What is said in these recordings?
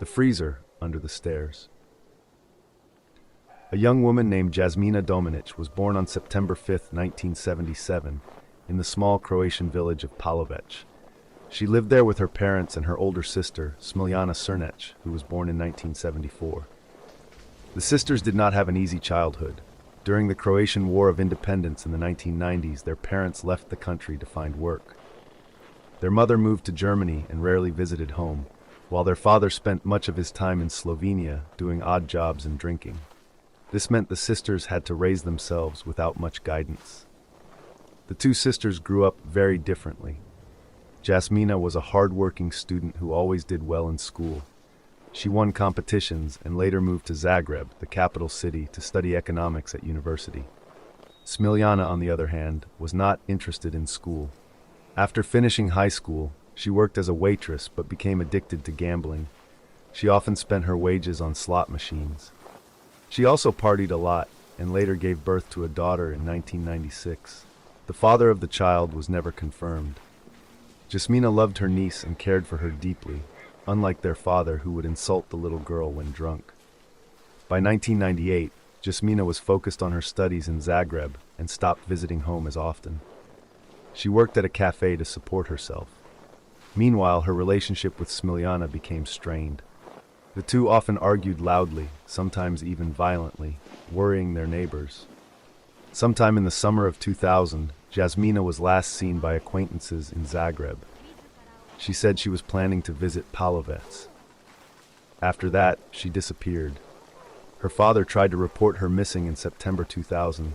The freezer under the stairs. A young woman named Jasmina Dominic was born on September 5, 1977, in the small Croatian village of Palovec. She lived there with her parents and her older sister, Smiljana Crnec, who was born in 1974. The sisters did not have an easy childhood. During the Croatian War of Independence in the 1990s, their parents left the country to find work. Their mother moved to Germany and rarely visited home, while their father spent much of his time in Slovenia doing odd jobs and drinking. This meant the sisters had to raise themselves without much guidance. The two sisters grew up very differently. Jasmina was a hard-working student who always did well in school. She won competitions and later moved to Zagreb, the capital city, to study economics at university. Smiljana, on the other hand, was not interested in school. After finishing high school, she worked as a waitress but became addicted to gambling. She often spent her wages on slot machines. She also partied a lot and later gave birth to a daughter in 1996. The father of the child was never confirmed. Jasmina loved her niece and cared for her deeply, unlike their father, who would insult the little girl when drunk. By 1998, Jasmina was focused on her studies in Zagreb and stopped visiting home as often. She worked at a cafe to support herself. Meanwhile, her relationship with Smiljana became strained. The two often argued loudly, sometimes even violently, worrying their neighbors. Sometime in the summer of 2000, Jasmina was last seen by acquaintances in Zagreb. She said she was planning to visit Palovec. After that, she disappeared. Her father tried to report her missing in September 2000,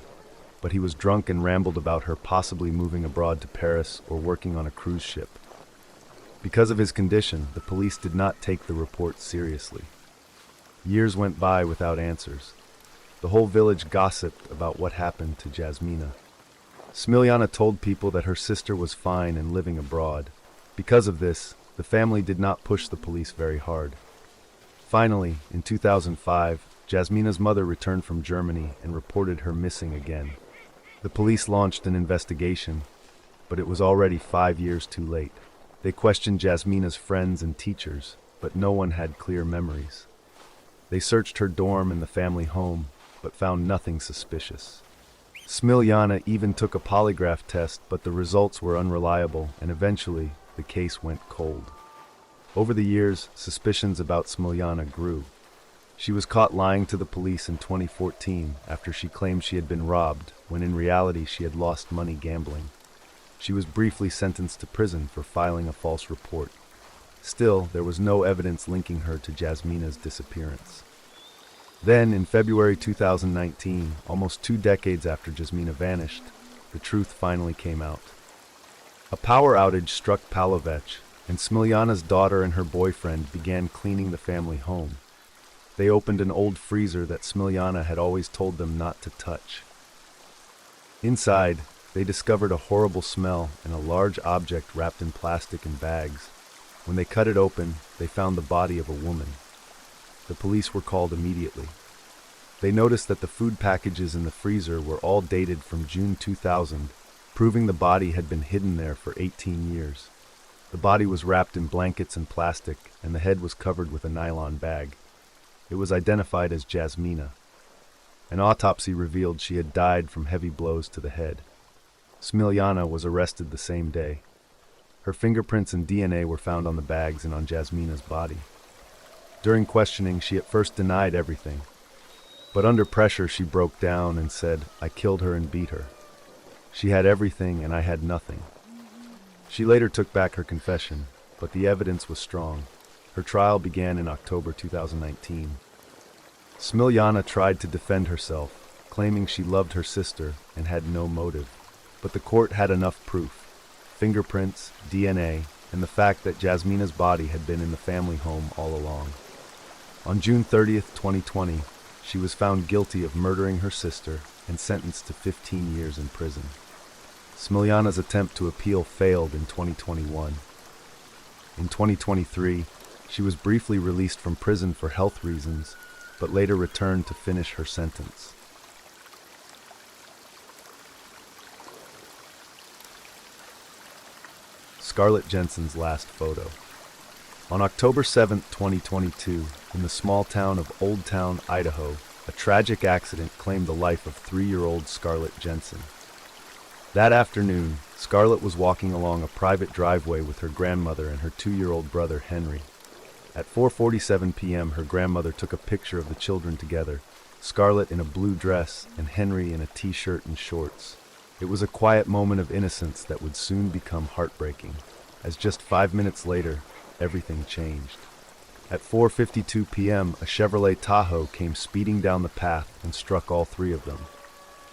but he was drunk and rambled about her possibly moving abroad to Paris or working on a cruise ship. Because of his condition, the police did not take the report seriously. Years went by without answers. The whole village gossiped about what happened to Jasmina. Smiljana told people that her sister was fine and living abroad. Because of this, the family did not push the police very hard. Finally, in 2005, Jasmina's mother returned from Germany and reported her missing again. The police launched an investigation, but it was already 5 years too late. They questioned Jasmina's friends and teachers, but no one had clear memories. They searched her dorm and the family home, but found nothing suspicious. Smiljana even took a polygraph test, but the results were unreliable, and eventually, the case went cold. Over the years, suspicions about Smiljana grew. She was caught lying to the police in 2014 after she claimed she had been robbed, when in reality she had lost money gambling. She was briefly sentenced to prison for filing a false report. Still, there was no evidence linking her to Jasmina's disappearance. Then, in February 2019, almost 2 decades after Jasmina vanished, the truth finally came out. A power outage struck Palovec, and Smiljana's daughter and her boyfriend began cleaning the family home. They opened an old freezer that Smiljana had always told them not to touch. Inside, they discovered a horrible smell and a large object wrapped in plastic and bags. When they cut it open, they found the body of a woman. The police were called immediately. They noticed that the food packages in the freezer were all dated from June 2000, proving the body had been hidden there for 18 years. The body was wrapped in blankets and plastic, and the head was covered with a nylon bag. It was identified as Jasmina. An autopsy revealed she had died from heavy blows to the head. Smiljana was arrested the same day. Her fingerprints and DNA were found on the bags and on Jasmina's body. During questioning, she at first denied everything. But under pressure, she broke down and said, "I killed her and beat her. She had everything and I had nothing." She later took back her confession, but the evidence was strong. Her trial began in October 2019. Smiljana tried to defend herself, claiming she loved her sister and had no motive. But the court had enough proof: fingerprints, DNA, and the fact that Jasmina's body had been in the family home all along. On June 30th, 2020, she was found guilty of murdering her sister and sentenced to 15 years in prison. Smiljana's attempt to appeal failed in 2021. In 2023, she was briefly released from prison for health reasons, but later returned to finish her sentence. Scarlett Jensen's last photo. On October 7, 2022, in the small town of Old Town, Idaho, a tragic accident claimed the life of 3-year-old Scarlett Jensen. That afternoon, Scarlett was walking along a private driveway with her grandmother and her 2-year-old brother, Henry. At 4:47 p.m., her grandmother took a picture of the children together, Scarlett in a blue dress and Henry in a t-shirt and shorts. It was a quiet moment of innocence that would soon become heartbreaking, as just 5 minutes later, everything changed. At 4:52 p.m., a Chevrolet Tahoe came speeding down the path and struck all 3 of them.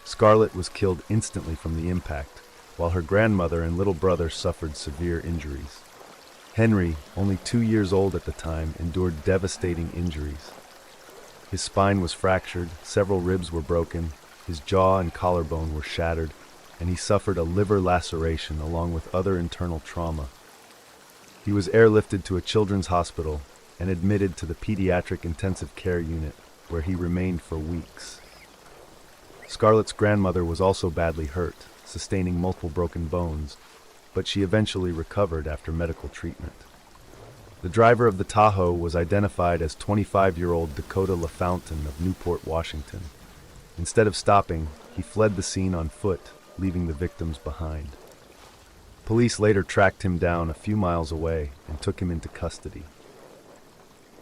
Scarlett was killed instantly from the impact, while her grandmother and little brother suffered severe injuries. Henry, only 2 years old at the time, endured devastating injuries. His spine was fractured, several ribs were broken, his jaw and collarbone were shattered, and he suffered a liver laceration along with other internal trauma. He was airlifted to a children's hospital and admitted to the pediatric intensive care unit, where he remained for weeks. Scarlett's grandmother was also badly hurt, sustaining multiple broken bones, but she eventually recovered after medical treatment. The driver of the Tahoe was identified as 25-year-old Dakota LaFountain of Newport, Washington. Instead of stopping, he fled the scene on foot, leaving the victims behind. Police later tracked him down a few miles away and took him into custody.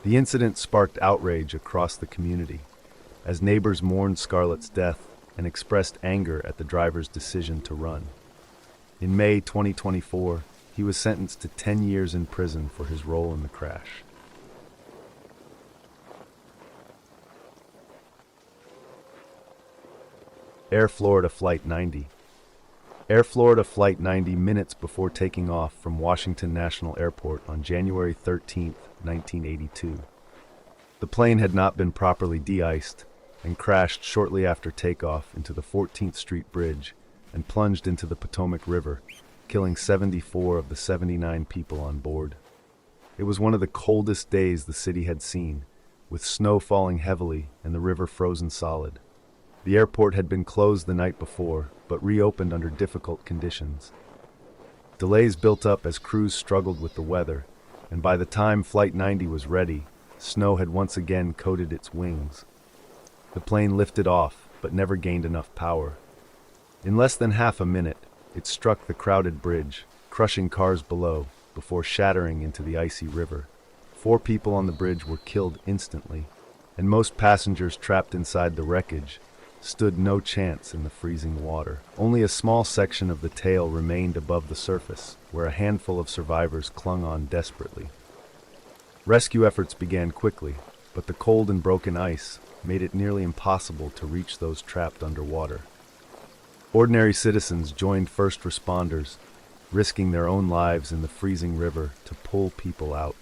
The incident sparked outrage across the community, as neighbors mourned Scarlett's death and expressed anger at the driver's decision to run. In May 2024, he was sentenced to 10 years in prison for his role in the crash. Air Florida Flight 90. Air Florida Flight 90 minutes before taking off from Washington National Airport on January 13, 1982. The plane had not been properly de-iced and crashed shortly after takeoff into the 14th Street Bridge and plunged into the Potomac River, killing 74 of the 79 people on board. It was one of the coldest days the city had seen, with snow falling heavily and the river frozen solid. The airport had been closed the night before, but reopened under difficult conditions. Delays built up as crews struggled with the weather, and by the time Flight 90 was ready, snow had once again coated its wings. The plane lifted off, but never gained enough power. In less than half a minute, it struck the crowded bridge, crushing cars below, before shattering into the icy river. 4 people on the bridge were killed instantly, and most passengers trapped inside the wreckage stood no chance in the freezing water. Only a small section of the tail remained above the surface, where a handful of survivors clung on desperately. Rescue efforts began quickly, but the cold and broken ice made it nearly impossible to reach those trapped underwater. Ordinary citizens joined first responders, risking their own lives in the freezing river to pull people out.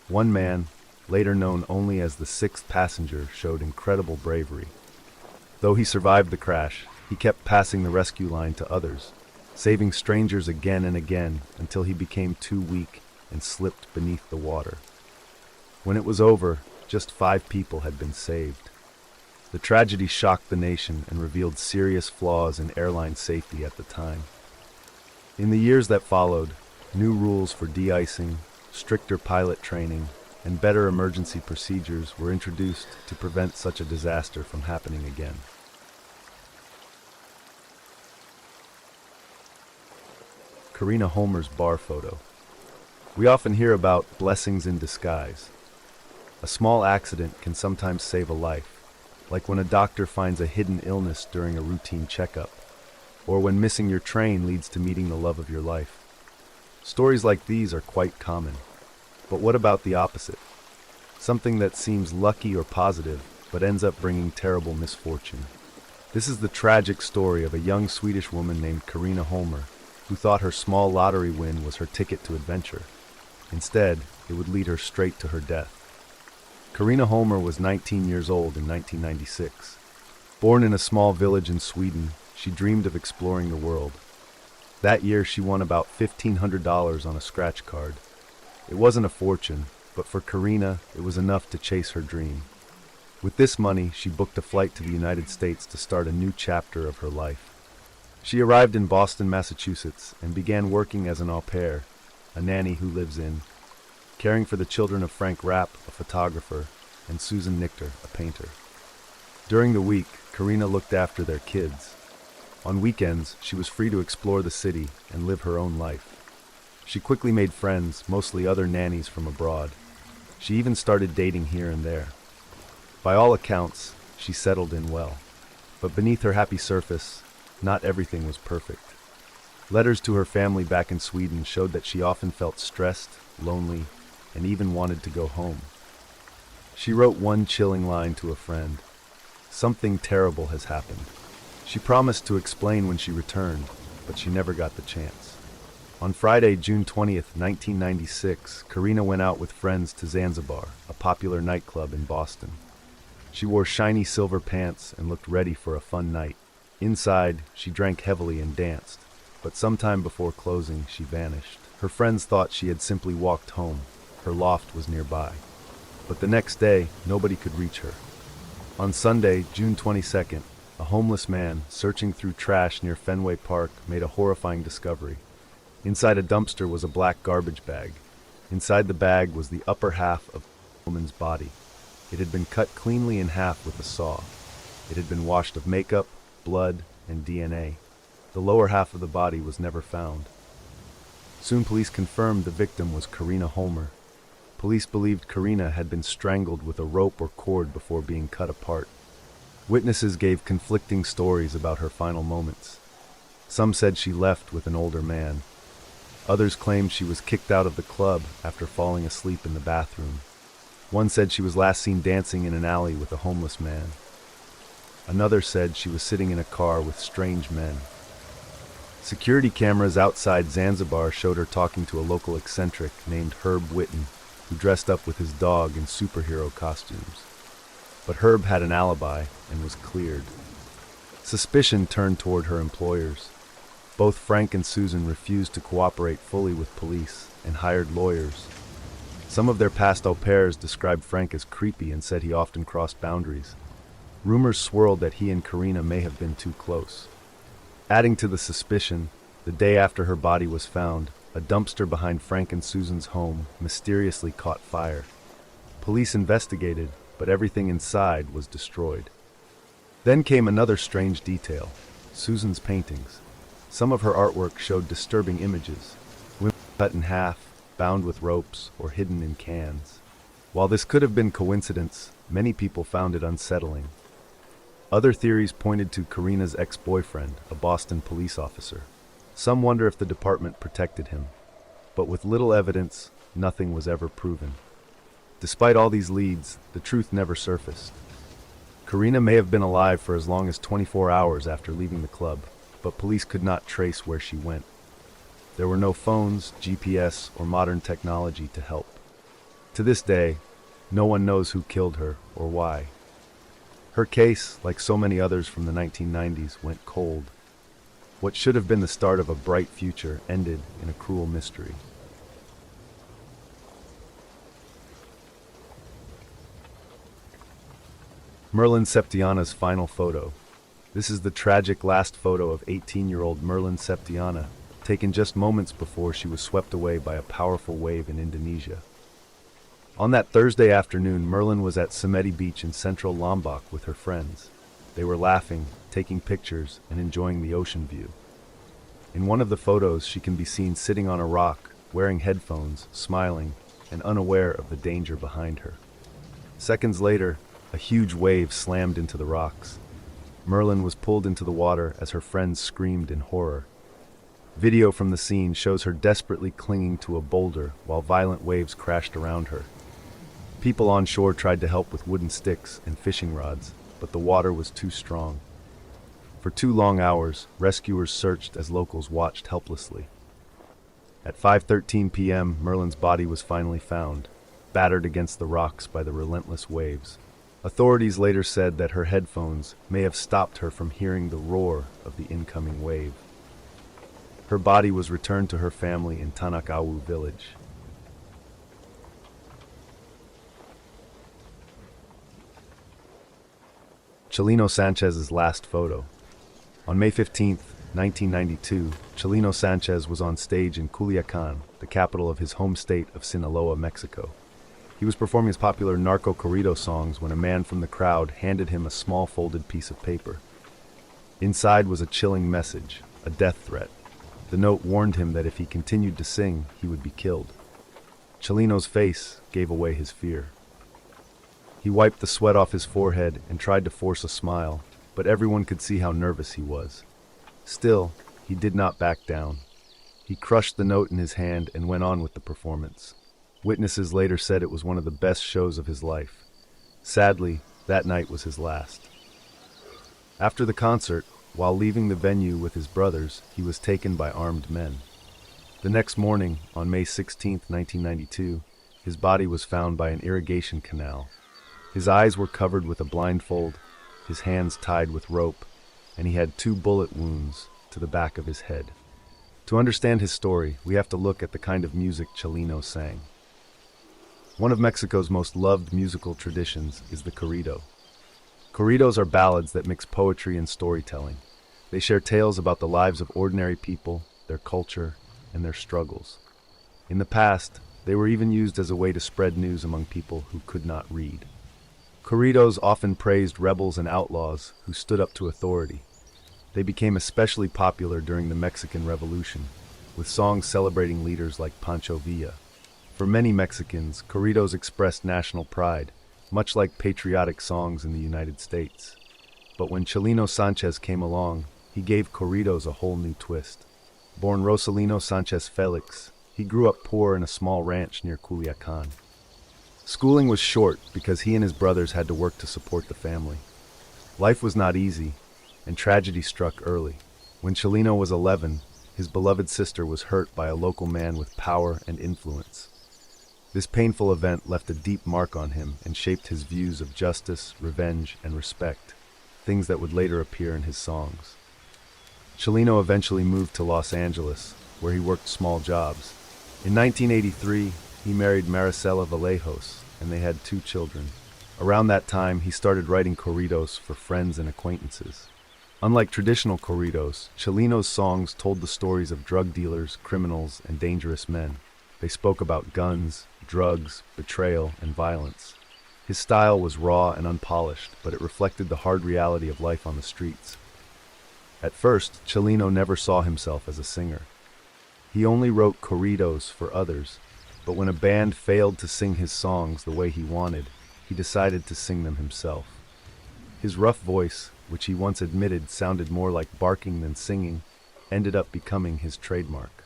One man, later known only as the 6th passenger, showed incredible bravery. Though he survived the crash, he kept passing the rescue line to others, saving strangers again and again until he became too weak and slipped beneath the water. When it was over, just 5 people had been saved. The tragedy shocked the nation and revealed serious flaws in airline safety at the time. In the years that followed, new rules for de-icing, stricter pilot training, and better emergency procedures were introduced to prevent such a disaster from happening again. Karina Holmer's bar photo. We often hear about blessings in disguise. A small accident can sometimes save a life, like when a doctor finds a hidden illness during a routine checkup, or when missing your train leads to meeting the love of your life. Stories like these are quite common. But what about the opposite? Something that seems lucky or positive, but ends up bringing terrible misfortune. This is the tragic story of a young Swedish woman named Karina Holmer, who thought her small lottery win was her ticket to adventure. Instead, it would lead her straight to her death. Karina Holmer was 19 years old in 1996. Born in a small village in Sweden, she dreamed of exploring the world. That year, she won about $1,500 on a scratch card. It wasn't a fortune, but for Karina, it was enough to chase her dream. With this money, she booked a flight to the United States to start a new chapter of her life. She arrived in Boston, Massachusetts, and began working as an au pair, a nanny who lives in caring for the children of Frank Rapp, a photographer, and Susan Nichter, a painter. During the week, Karina looked after their kids. On weekends, she was free to explore the city and live her own life. She quickly made friends, mostly other nannies from abroad. She even started dating here and there. By all accounts, she settled in well. But beneath her happy surface, not everything was perfect. Letters to her family back in Sweden showed that she often felt stressed, lonely, and even wanted to go home. She wrote one chilling line to a friend: "Something terrible has happened." She promised to explain when she returned, but she never got the chance. On Friday, June 20th, 1996, Karina went out with friends to Zanzibar, a popular nightclub in Boston. She wore shiny silver pants and looked ready for a fun night. Inside, she drank heavily and danced, but sometime before closing, she vanished. Her friends thought she had simply walked home. Her loft was nearby. But the next day, nobody could reach her. On Sunday, June 22nd, a homeless man, searching through trash near Fenway Park, made a horrifying discovery. Inside a dumpster was a black garbage bag. Inside the bag was the upper half of a woman's body. It had been cut cleanly in half with a saw. It had been washed of makeup, blood, and DNA. The lower half of the body was never found. Soon police confirmed the victim was Karina Holmer. Police believed Karina had been strangled with a rope or cord before being cut apart. Witnesses gave conflicting stories about her final moments. Some said she left with an older man. Others claimed she was kicked out of the club after falling asleep in the bathroom. One said she was last seen dancing in an alley with a homeless man. Another said she was sitting in a car with strange men. Security cameras outside Zanzibar showed her talking to a local eccentric named Herb Witten, who dressed up with his dog in superhero costumes. But Herb had an alibi and was cleared. Suspicion turned toward her employers. Both Frank and Susan refused to cooperate fully with police and hired lawyers. Some of their past au pairs described Frank as creepy and said he often crossed boundaries. Rumors swirled that he and Karina may have been too close. Adding to the suspicion, the day after her body was found, a dumpster behind Frank and Susan's home mysteriously caught fire. Police investigated, but everything inside was destroyed. Then came another strange detail: Susan's paintings. Some of her artwork showed disturbing images: women cut in half, bound with ropes, or hidden in cans. While this could have been coincidence, many people found it unsettling. Other theories pointed to Karina's ex-boyfriend, a Boston police officer. Some wonder if the department protected him. But with little evidence, nothing was ever proven. Despite all these leads, the truth never surfaced. Karina may have been alive for as long as 24 hours after leaving the club, but police could not trace where she went. There were no phones, GPS, or modern technology to help. To this day, no one knows who killed her or why. Her case, like so many others from the 1990s, went cold. What should have been the start of a bright future ended in a cruel mystery. Merlin Septiana's final photo. This is the tragic last photo of 18-year-old Merlin Septiana, taken just moments before she was swept away by a powerful wave in Indonesia. On that Thursday afternoon, Merlin was at Semedi Beach in central Lombok with her friends. They were laughing, taking pictures, and enjoying the ocean view. In one of the photos, she can be seen sitting on a rock, wearing headphones, smiling, and unaware of the danger behind her. Seconds later, a huge wave slammed into the rocks. Merlin was pulled into the water as her friends screamed in horror. Video from the scene shows her desperately clinging to a boulder while violent waves crashed around her. People on shore tried to help with wooden sticks and fishing rods, but the water was too strong. For 2 long hours, rescuers searched as locals watched helplessly. At 5:13 p.m., Merlin's body was finally found, battered against the rocks by the relentless waves. Authorities later said that her headphones may have stopped her from hearing the roar of the incoming wave. Her body was returned to her family in Tanakawu village. Chalino Sanchez's last photo. On May 15th, 1992, Chalino Sanchez was on stage in Culiacan, the capital of his home state of Sinaloa, Mexico. He was performing his popular narco corrido songs when a man from the crowd handed him a small folded piece of paper. Inside was a chilling message, a death threat. The note warned him that if he continued to sing, he would be killed. Chalino's face gave away his fear. He wiped the sweat off his forehead and tried to force a smile, but everyone could see how nervous he was. Still, he did not back down. He crushed the note in his hand and went on with the performance. Witnesses later said it was one of the best shows of his life. Sadly, that night was his last. After the concert, while leaving the venue with his brothers, he was taken by armed men. The next morning, on May 16, 1992, his body was found by an irrigation canal. His eyes were covered with a blindfold, his hands tied with rope, and he had 2 bullet wounds to the back of his head. To understand his story, we have to look at the kind of music Chalino sang. One of Mexico's most loved musical traditions is the corrido. Corridos are ballads that mix poetry and storytelling. They share tales about the lives of ordinary people, their culture, and their struggles. In the past, they were even used as a way to spread news among people who could not read. Corridos often praised rebels and outlaws who stood up to authority. They became especially popular during the Mexican Revolution, with songs celebrating leaders like Pancho Villa. For many Mexicans, corridos expressed national pride, much like patriotic songs in the United States. But when Chalino Sanchez came along, he gave corridos a whole new twist. Born Rosalino Sanchez Felix, he grew up poor in a small ranch near Culiacan. Schooling was short because he and his brothers had to work to support the family. Life was not easy, and tragedy struck early. When Chalino was 11, his beloved sister was hurt by a local man with power and influence. This painful event left a deep mark on him and shaped his views of justice, revenge, and respect, things that would later appear in his songs. Chalino eventually moved to Los Angeles, where he worked small jobs. In 1983, he married Maricela Vallejos, and they had 2 children. Around that time, he started writing corridos for friends and acquaintances. Unlike traditional corridos, Chalino's songs told the stories of drug dealers, criminals, and dangerous men. They spoke about guns, drugs, betrayal, and violence. His style was raw and unpolished, but it reflected the hard reality of life on the streets. At first, Chalino never saw himself as a singer. He only wrote corridos for others, but when a band failed to sing his songs the way he wanted, he decided to sing them himself. His rough voice, which he once admitted sounded more like barking than singing, ended up becoming his trademark.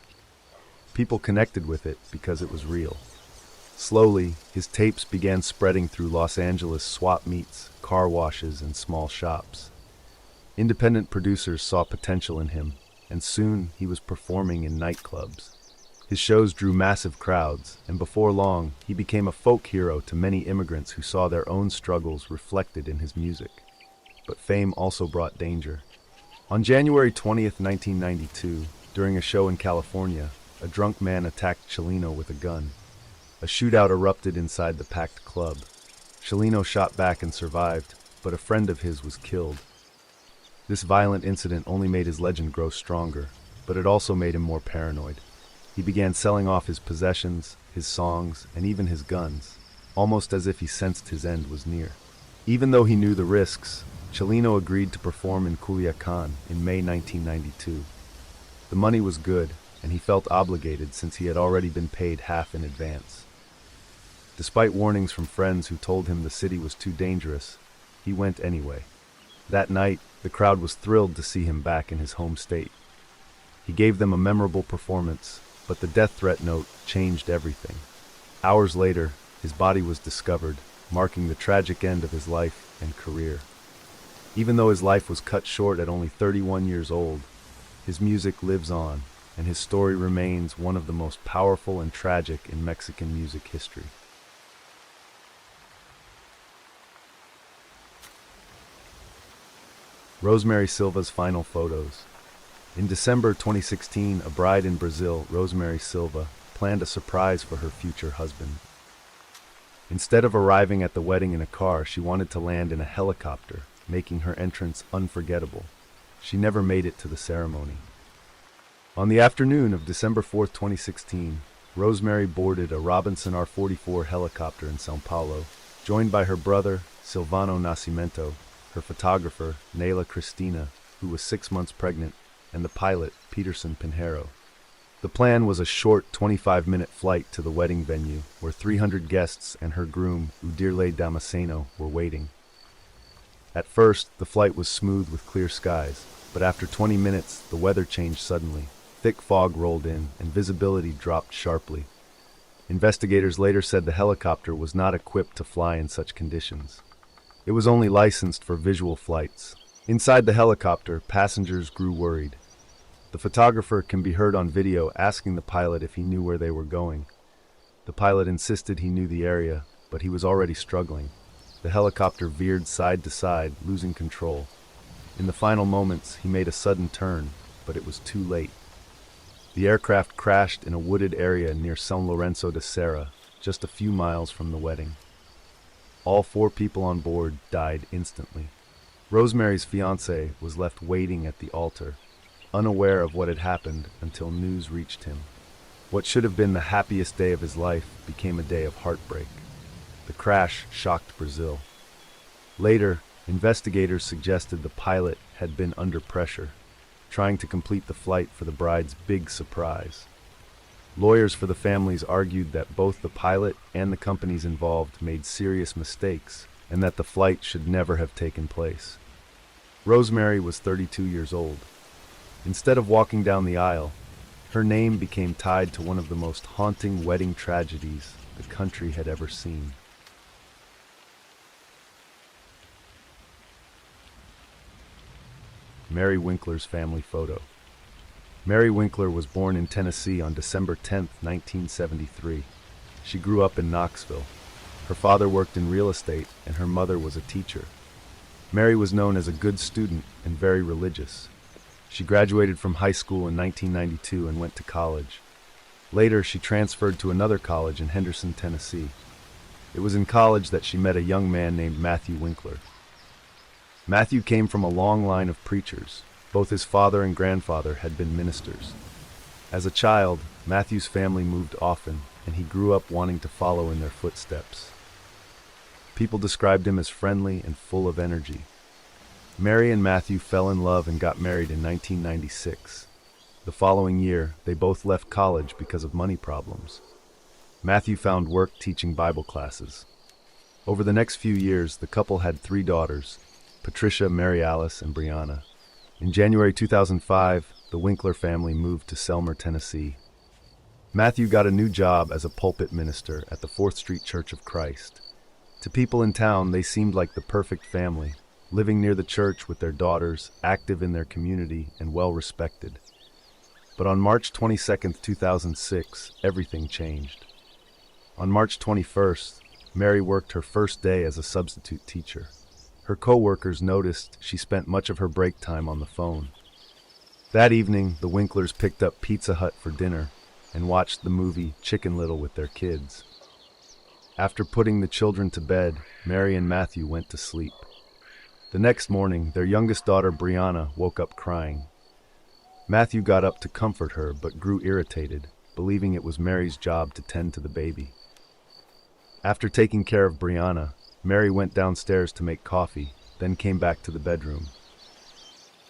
People connected with it because it was real. Slowly, his tapes began spreading through Los Angeles swap meets, car washes, and small shops. Independent producers saw potential in him, and soon he was performing in nightclubs. His shows drew massive crowds, and before long, he became a folk hero to many immigrants who saw their own struggles reflected in his music. But fame also brought danger. On January 20th, 1992, during a show in California, a drunk man attacked Chalino with a gun. A shootout erupted inside the packed club. Chalino shot back and survived, but a friend of his was killed. This violent incident only made his legend grow stronger, but it also made him more paranoid. He began selling off his possessions, his songs, and even his guns, almost as if he sensed his end was near. Even though he knew the risks, Chalino agreed to perform in Culiacan in May 1992. The money was good, and he felt obligated since he had already been paid half in advance. Despite warnings from friends who told him the city was too dangerous, he went anyway. That night, the crowd was thrilled to see him back in his home state. He gave them a memorable performance, but the death threat note changed everything. Hours later, his body was discovered, marking the tragic end of his life and career. Even though his life was cut short at only 31 years old, his music lives on, and his story remains one of the most powerful and tragic in Mexican music history. Rosemeire Silva's final photos. In December 2016, a bride in Brazil, Rosemeire Silva, planned a surprise for her future husband. Instead of arriving at the wedding in a car, she wanted to land in a helicopter, making her entrance unforgettable. She never made it to the ceremony. On the afternoon of December 4, 2016, Rosemeire boarded a Robinson R-44 helicopter in São Paulo, joined by her brother, Silvano Nascimento, her photographer, Nayla Cristina, who was 6 months pregnant, and the pilot, Peterson Pinheiro. The plan was a short 25-minute flight to the wedding venue, where 300 guests and her groom, Udirle Damasceno, were waiting. At first, the flight was smooth with clear skies, but after 20 minutes, the weather changed suddenly. Thick fog rolled in, and visibility dropped sharply. Investigators later said the helicopter was not equipped to fly in such conditions. It was only licensed for visual flights. Inside the helicopter, passengers grew worried. The photographer can be heard on video asking the pilot if he knew where they were going. The pilot insisted he knew the area, but he was already struggling. The helicopter veered side to side, losing control. In the final moments, he made a sudden turn, but it was too late. The aircraft crashed in a wooded area near São Lourenço de Serra, just a few miles from the wedding. All 4 people on board died instantly. Rosemeire's fiancé was left waiting at the altar, unaware of what had happened until news reached him. What should have been the happiest day of his life became a day of heartbreak. The crash shocked Brazil. Later, investigators suggested the pilot had been under pressure, trying to complete the flight for the bride's big surprise. Lawyers for the families argued that both the pilot and the companies involved made serious mistakes and that the flight should never have taken place. Rosemeire was 32 years old. Instead of walking down the aisle, her name became tied to one of the most haunting wedding tragedies the country had ever seen. Mary Winkler's family photo. Mary Winkler was born in Tennessee on December 10, 1973. She grew up in Knoxville. Her father worked in real estate and her mother was a teacher. Mary was known as a good student and very religious. She graduated from high school in 1992 and went to college. Later, she transferred to another college in Henderson, Tennessee. It was in college that she met a young man named Matthew Winkler. Matthew came from a long line of preachers. Both his father and grandfather had been ministers. As a child, Matthew's family moved often, and he grew up wanting to follow in their footsteps. People described him as friendly and full of energy. Mary and Matthew fell in love and got married in 1996. The following year, they both left college because of money problems. Matthew found work teaching Bible classes. Over the next few years, the couple had 3 daughters, Patricia, Mary Alice, and Brianna. In January 2005, the Winkler family moved to Selmer, Tennessee. Matthew got a new job as a pulpit minister at the 4th Street Church of Christ. To people in town, they seemed like the perfect family, living near the church with their daughters, active in their community, and well-respected. But on March 22, 2006, everything changed. On March 21st, Mary worked her first day as a substitute teacher. Her co-workers noticed she spent much of her break time on the phone. That evening, the Winklers picked up Pizza Hut for dinner and watched the movie Chicken Little with their kids. After putting the children to bed, Mary and Matthew went to sleep. The next morning, their youngest daughter, Brianna, woke up crying. Matthew got up to comfort her but grew irritated, believing it was Mary's job to tend to the baby. After taking care of Brianna, Mary went downstairs to make coffee, then came back to the bedroom.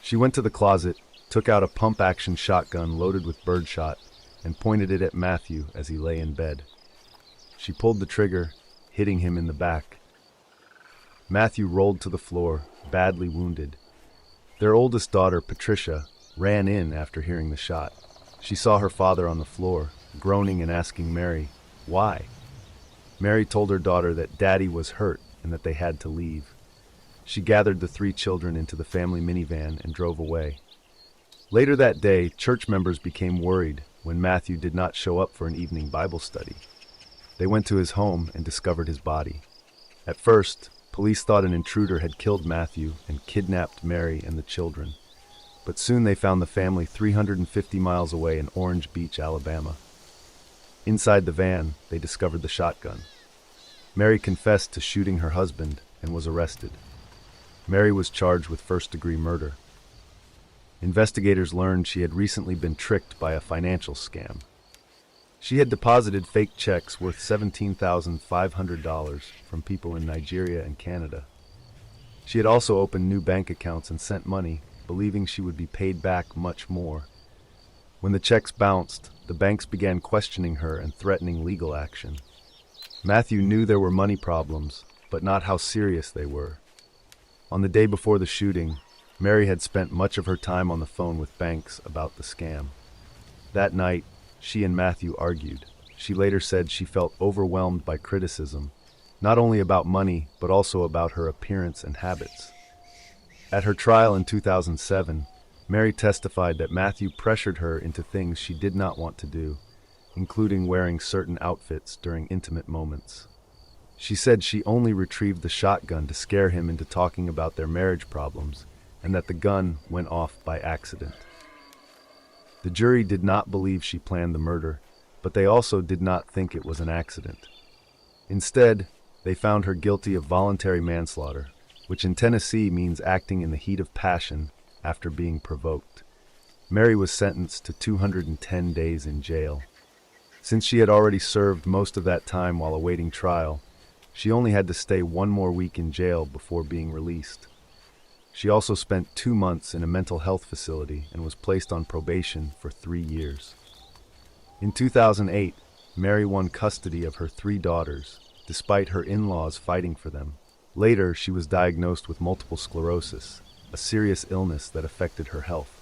She went to the closet, took out a pump-action shotgun loaded with birdshot, and pointed it at Matthew as he lay in bed. She pulled the trigger, hitting him in the back. Matthew rolled to the floor, badly wounded. Their oldest daughter, Patricia, ran in after hearing the shot. She saw her father on the floor, groaning and asking Mary, "Why?" Mary told her daughter that Daddy was hurt and that they had to leave. She gathered the 3 children into the family minivan and drove away. Later that day, church members became worried when Matthew did not show up for an evening Bible study. They went to his home and discovered his body. At first, police thought an intruder had killed Matthew and kidnapped Mary and the children. But soon they found the family 350 miles away in Orange Beach, Alabama. Inside the van, they discovered the shotgun. Mary confessed to shooting her husband and was arrested. Mary was charged with first-degree murder. investigators learned she had recently been tricked by a financial scam. She had deposited fake checks worth $17,500 from people in Nigeria and Canada. She had also opened new bank accounts and sent money, believing she would be paid back much more. When the checks bounced, the banks began questioning her and threatening legal action. Matthew knew there were money problems, but not how serious they were. On the day before the shooting, Mary had spent much of her time on the phone with banks about the scam. That night, she and Matthew argued. She later said she felt overwhelmed by criticism, not only about money, but also about her appearance and habits. At her trial in 2007, Mary testified that Matthew pressured her into things she did not want to do, including wearing certain outfits during intimate moments. She said she only retrieved the shotgun to scare him into talking about their marriage problems, and that the gun went off by accident. The jury did not believe she planned the murder, but they also did not think it was an accident. Instead, they found her guilty of voluntary manslaughter, which in Tennessee means acting in the heat of passion after being provoked. Mary was sentenced to 210 days in jail. Since she had already served most of that time while awaiting trial, she only had to stay one more week in jail before being released. She also spent 2 months in a mental health facility and was placed on probation for 3 years. In 2008, Mary won custody of her 3 daughters, despite her in-laws fighting for them. Later, she was diagnosed with multiple sclerosis, a serious illness that affected her health.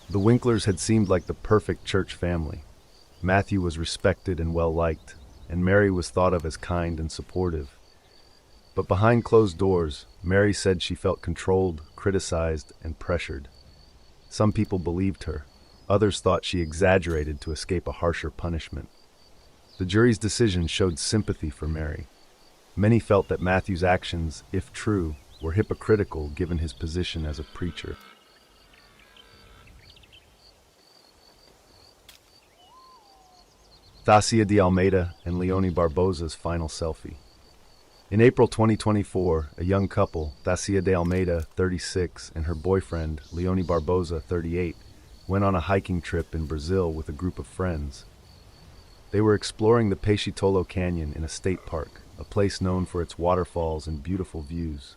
The Winklers had seemed like the perfect church family. Matthew was respected and well-liked, and Mary was thought of as kind and supportive. But behind closed doors, Mary said she felt controlled, criticized, and pressured. Some people believed her. Others thought she exaggerated to escape a harsher punishment. The jury's decision showed sympathy for Mary. Many felt that Matthew's actions, if true, were hypocritical given his position as a preacher. Thassia de Almeida and Leone Barbosa's final selfie. In April 2024, a young couple, Thassia de Almeida, 36, and her boyfriend, Leone Barbosa, 38, went on a hiking trip in Brazil with a group of friends. They were exploring the Peixitolo Canyon in a state park, a place known for its waterfalls and beautiful views.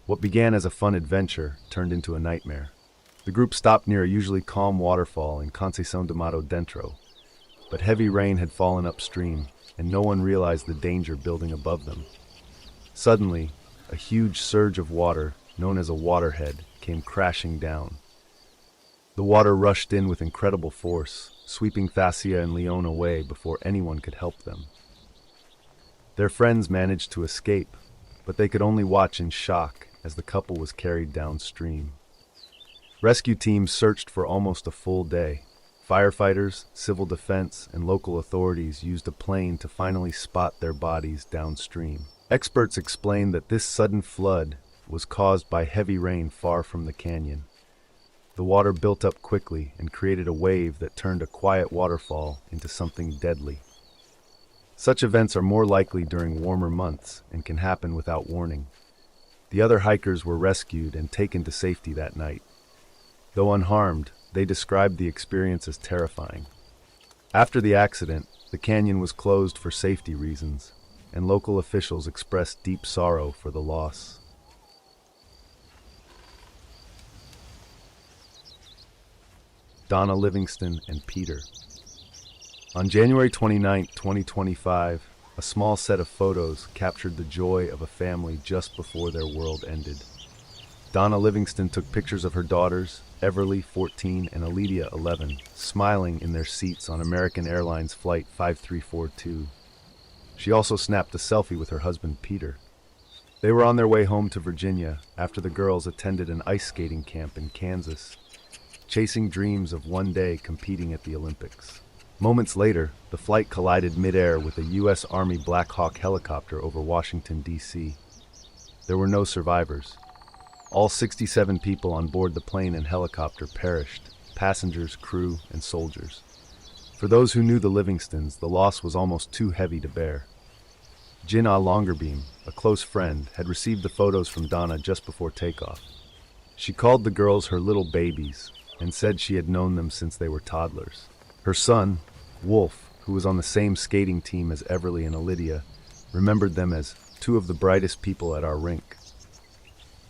What began as a fun adventure turned into a nightmare. The group stopped near a usually calm waterfall in Conceição de Mato Dentro, but heavy rain had fallen upstream, and no one realized the danger building above them. Suddenly, a huge surge of water, known as a waterhead, came crashing down. The water rushed in with incredible force, sweeping Thassia and Leone away before anyone could help them. Their friends managed to escape, but they could only watch in shock as the couple was carried downstream. Rescue teams searched for almost a full day. Firefighters, civil defense, and local authorities used a plane to finally spot their bodies downstream. Experts explained that this sudden flood was caused by heavy rain far from the canyon. The water built up quickly and created a wave that turned a quiet waterfall into something deadly. Such events are more likely during warmer months and can happen without warning. The other hikers were rescued and taken to safety that night. Though unharmed, they described the experience as terrifying. After the accident, the canyon was closed for safety reasons, and local officials expressed deep sorrow for the loss. Donna, Livingston, and Peter. On January 29, 2025, a small set of photos captured the joy of a family just before their world ended. Donna Livingston took pictures of her daughters, Everly, 14, and Aledia, 11, smiling in their seats on American Airlines Flight 5342. She also snapped a selfie with her husband, Peter. They were on their way home to Virginia after the girls attended an ice skating camp in Kansas, chasing dreams of one day competing at the Olympics. Moments later, the flight collided mid-air with a U.S. Army Black Hawk helicopter over Washington, D.C. There were no survivors. All 67 people on board the plane and helicopter perished, passengers, crew, and soldiers. For those who knew the Livingstons, the loss was almost too heavy to bear. Jin Ah Longerbeam, a close friend, had received the photos from Donna just before takeoff. She called the girls her little babies and said she had known them since they were toddlers. Her son, Wolf, who was on the same skating team as Everly and Lydia, remembered them as two of the brightest people at our rink.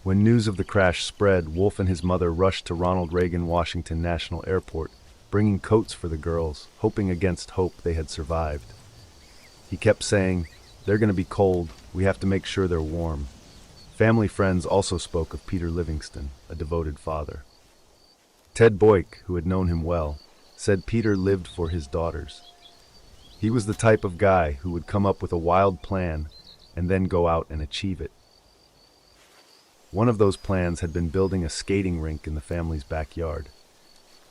When news of the crash spread, Wolf and his mother rushed to Ronald Reagan Washington National Airport, bringing coats for the girls, hoping against hope they had survived. He kept saying, "They're going to be cold, we have to make sure they're warm." Family friends also spoke of Peter Livingston, a devoted father. Ted Boyk, who had known him well, said Peter lived for his daughters. He was the type of guy who would come up with a wild plan and then go out and achieve it. One of those plans had been building a skating rink in the family's backyard.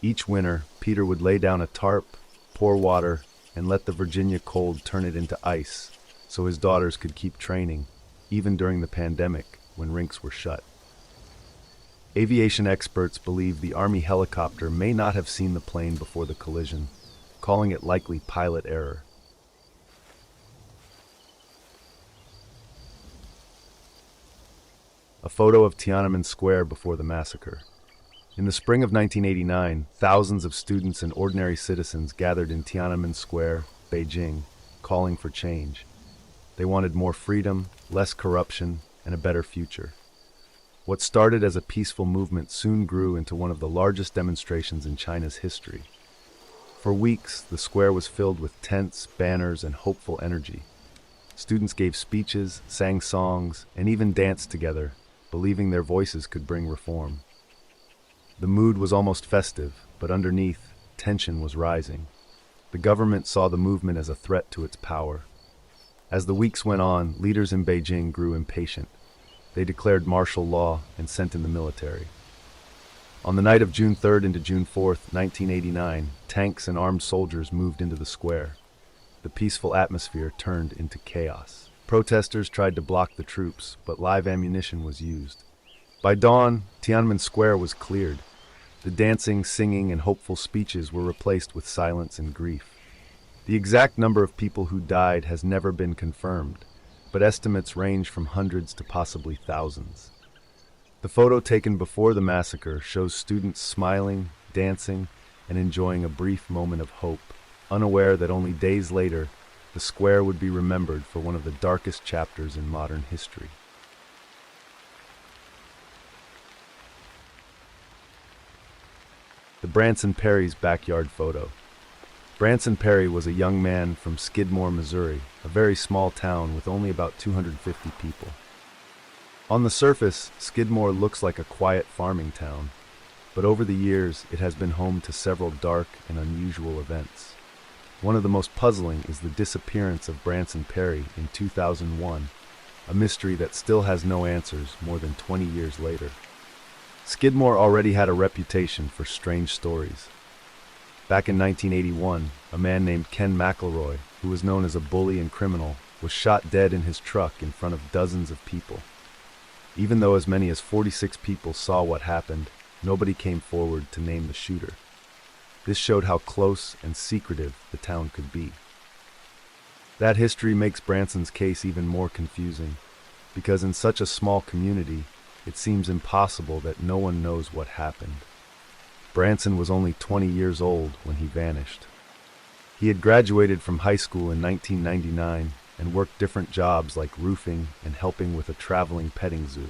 Each winter, Peter would lay down a tarp, pour water, and let the Virginia cold turn it into ice so his daughters could keep training, even during the pandemic when rinks were shut. Aviation experts believe the Army helicopter may not have seen the plane before the collision, calling it likely pilot error. A photo of Tiananmen Square before the massacre. In the spring of 1989, thousands of students and ordinary citizens gathered in Tiananmen Square, Beijing, calling for change. They wanted more freedom, less corruption, and a better future. What started as a peaceful movement soon grew into one of the largest demonstrations in China's history. For weeks, the square was filled with tents, banners, and hopeful energy. Students gave speeches, sang songs, and even danced together, believing their voices could bring reform. The mood was almost festive, but underneath, tension was rising. The government saw the movement as a threat to its power. As the weeks went on, leaders in Beijing grew impatient. They declared martial law and sent in the military. On the night of June 3rd into June 4th, 1989, tanks and armed soldiers moved into the square. The peaceful atmosphere turned into chaos. Protesters tried to block the troops, but live ammunition was used. By dawn, Tiananmen Square was cleared. The dancing, singing, and hopeful speeches were replaced with silence and grief. The exact number of people who died has never been confirmed, but estimates range from hundreds to possibly thousands. The photo taken before the massacre shows students smiling, dancing, and enjoying a brief moment of hope, unaware that only days later, the square would be remembered for one of the darkest chapters in modern history. The Branson Perry's backyard photo. Branson Perry was a young man from Skidmore, Missouri, a very small town with only about 250 people. On the surface, Skidmore looks like a quiet farming town, but over the years it has been home to several dark and unusual events. One of the most puzzling is the disappearance of Branson Perry in 2001, a mystery that still has no answers more than 20 years later. Skidmore already had a reputation for strange stories. Back in 1981, a man named Ken McElroy, who was known as a bully and criminal, was shot dead in his truck in front of dozens of people. Even though as many as 46 people saw what happened, nobody came forward to name the shooter. This showed how close and secretive the town could be. That history makes Branson's case even more confusing, because in such a small community, it seems impossible that no one knows what happened. Branson was only 20 years old when he vanished. He had graduated from high school in 1999 and worked different jobs like roofing and helping with a traveling petting zoo.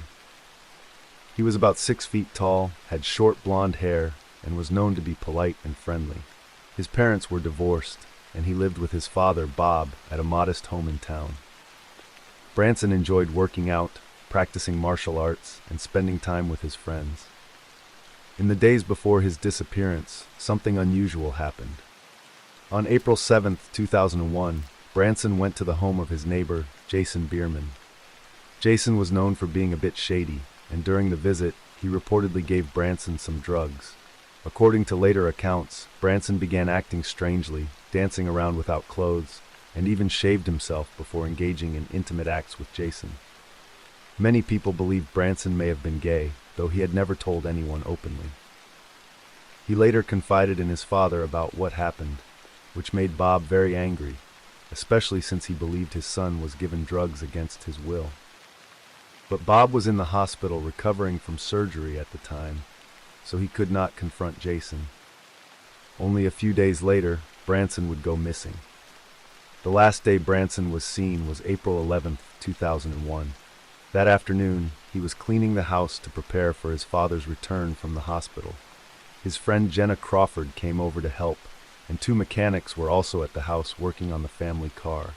He was about 6 feet tall, had short blonde hair, and was known to be polite and friendly. His parents were divorced, and he lived with his father, Bob, at a modest home in town. Branson enjoyed working out, practicing martial arts, and spending time with his friends. In the days before his disappearance, something unusual happened. On April 7, 2001, Branson went to the home of his neighbor, Jason Bierman. Jason was known for being a bit shady, and during the visit, he reportedly gave Branson some drugs. According to later accounts, Branson began acting strangely, dancing around without clothes, and even shaved himself before engaging in intimate acts with Jason. Many people believe Branson may have been gay, though he had never told anyone openly. He later confided in his father about what happened, which made Bob very angry, especially since he believed his son was given drugs against his will. But Bob was in the hospital recovering from surgery at the time, so he could not confront Jason. Only a few days later, Branson would go missing. The last day Branson was seen was April 11, 2001. That afternoon, he was cleaning the house to prepare for his father's return from the hospital. His friend Jenna Crawford came over to help, and two mechanics were also at the house working on the family car.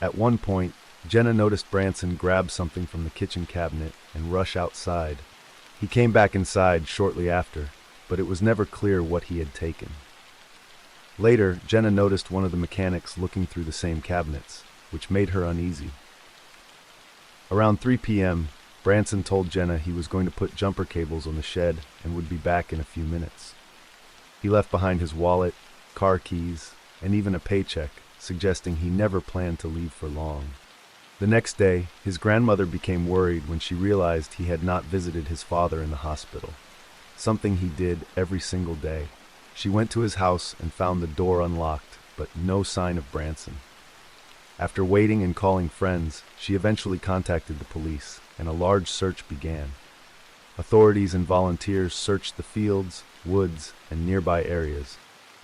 At one point, Jenna noticed Branson grab something from the kitchen cabinet and rush outside. He came back inside shortly after, but it was never clear what he had taken. Later, Jenna noticed one of the mechanics looking through the same cabinets, which made her uneasy. Around 3 p.m., Branson told Jenna he was going to put jumper cables on the shed and would be back in a few minutes. He left behind his wallet, car keys, and even a paycheck, suggesting he never planned to leave for long. The next day, his grandmother became worried when she realized he had not visited his father in the hospital, something he did every single day. She went to his house and found the door unlocked, but no sign of Branson. After waiting and calling friends, she eventually contacted the police, and a large search began. Authorities and volunteers searched the fields, woods, and nearby areas.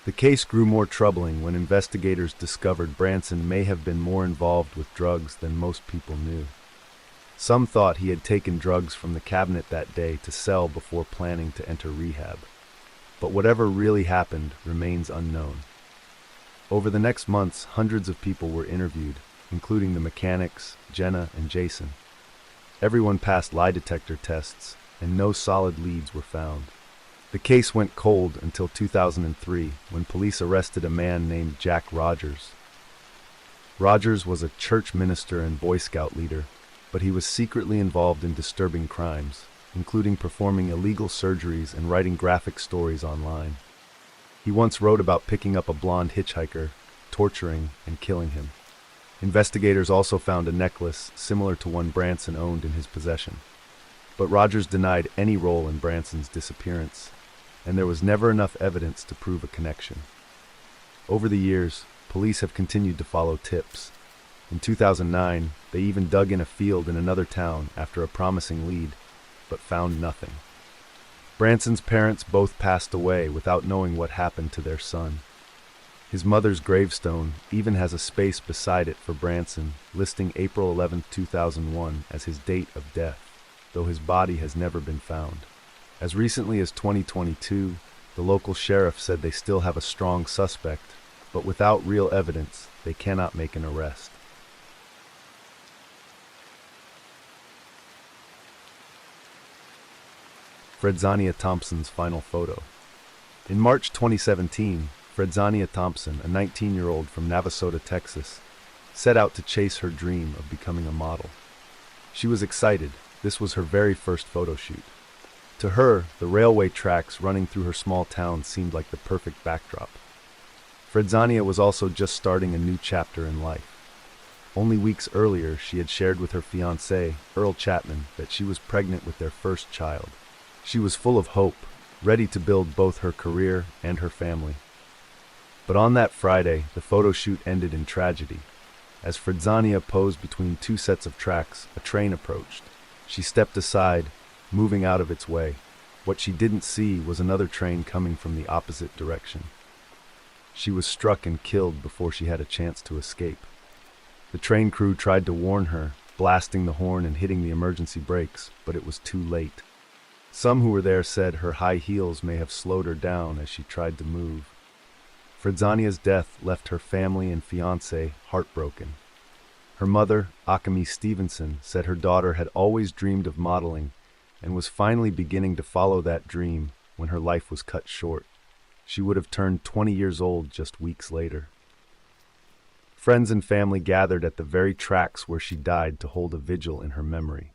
The case grew more troubling when investigators discovered Branson may have been more involved with drugs than most people knew. Some thought he had taken drugs from the cabinet that day to sell before planning to enter rehab. But whatever really happened remains unknown. Over the next months, hundreds of people were interviewed, including the mechanics, Jenna, and Jason. Everyone passed lie detector tests, and no solid leads were found. The case went cold until 2003, when police arrested a man named Jack Rogers. Rogers was a church minister and Boy Scout leader, but he was secretly involved in disturbing crimes, including performing illegal surgeries and writing graphic stories online. He once wrote about picking up a blonde hitchhiker, torturing, and killing him. Investigators also found a necklace similar to one Branson owned in his possession. But Rogers denied any role in Branson's disappearance, and there was never enough evidence to prove a connection. Over the years, police have continued to follow tips. In 2009, they even dug in a field in another town after a promising lead, but found nothing. Branson's parents both passed away without knowing what happened to their son. His mother's gravestone even has a space beside it for Branson, listing April 11, 2001 as his date of death, though his body has never been found. As recently as 2022, the local sheriff said they still have a strong suspect, but without real evidence, they cannot make an arrest. Fredzania Thompson's final photo. In March 2017, Fredzania Thompson, a 19-year-old from Navasota, Texas, set out to chase her dream of becoming a model. She was excited. This was her very first photo shoot. To her, the railway tracks running through her small town seemed like the perfect backdrop. Fredzania was also just starting a new chapter in life. Only weeks earlier, she had shared with her fiancé, Earl Chapman, that she was pregnant with their first child. She was full of hope, ready to build both her career and her family. But on that Friday, the photo shoot ended in tragedy. As Fredzania posed between two sets of tracks, a train approached. She stepped aside, moving out of its way. What she didn't see was another train coming from the opposite direction. She was struck and killed before she had a chance to escape. The train crew tried to warn her, blasting the horn and hitting the emergency brakes, but it was too late. Some who were there said her high heels may have slowed her down as she tried to move. Fredzania's death left her family and fiancé heartbroken. Her mother, Akemi Stevenson, said her daughter had always dreamed of modeling and was finally beginning to follow that dream when her life was cut short. She would have turned 20 years old just weeks later. Friends and family gathered at the very tracks where she died to hold a vigil in her memory.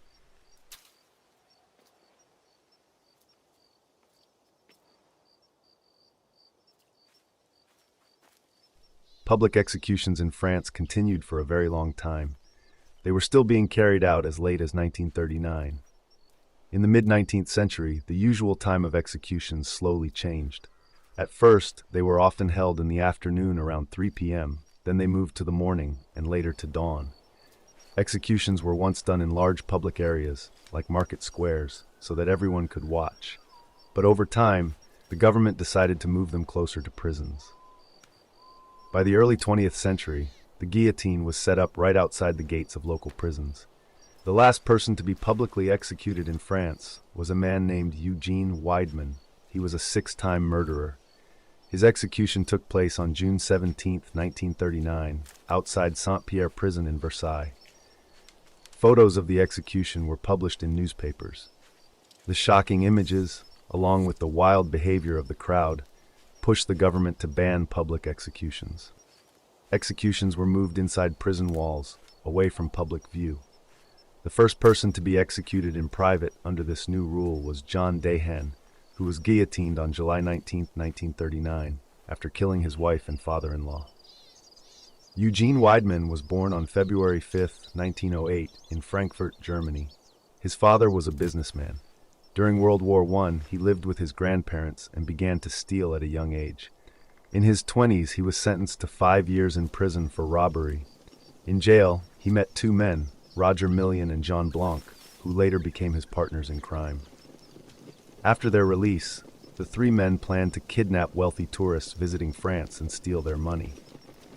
Public executions in France continued for a very long time. They were still being carried out as late as 1939. In the mid-19th century, the usual time of executions slowly changed. At first, they were often held in the afternoon around 3 p.m., then they moved to the morning and later to dawn. Executions were once done in large public areas, like market squares, so that everyone could watch. But over time, the government decided to move them closer to prisons. By the early 20th century, the guillotine was set up right outside the gates of local prisons. The last person to be publicly executed in France was a man named Eugen Weidmann. He was a 6-time murderer. His execution took place on June 17, 1939, outside Saint-Pierre prison in Versailles. Photos of the execution were published in newspapers. The shocking images, along with the wild behavior of the crowd, pushed the government to ban public executions. Executions were moved inside prison walls, away from public view. The first person to be executed in private under this new rule was John Dehan, who was guillotined on July 19, 1939, after killing his wife and father-in-law. Eugen Weidmann was born on February 5, 1908, in Frankfurt, Germany. His father was a businessman. During World War I, he lived with his grandparents and began to steal at a young age. In his 20s, he was sentenced to 5 years in prison for robbery. In jail, he met 2 men, Roger Million and Jean Blanc, who later became his partners in crime. After their release, the 3 men planned to kidnap wealthy tourists visiting France and steal their money.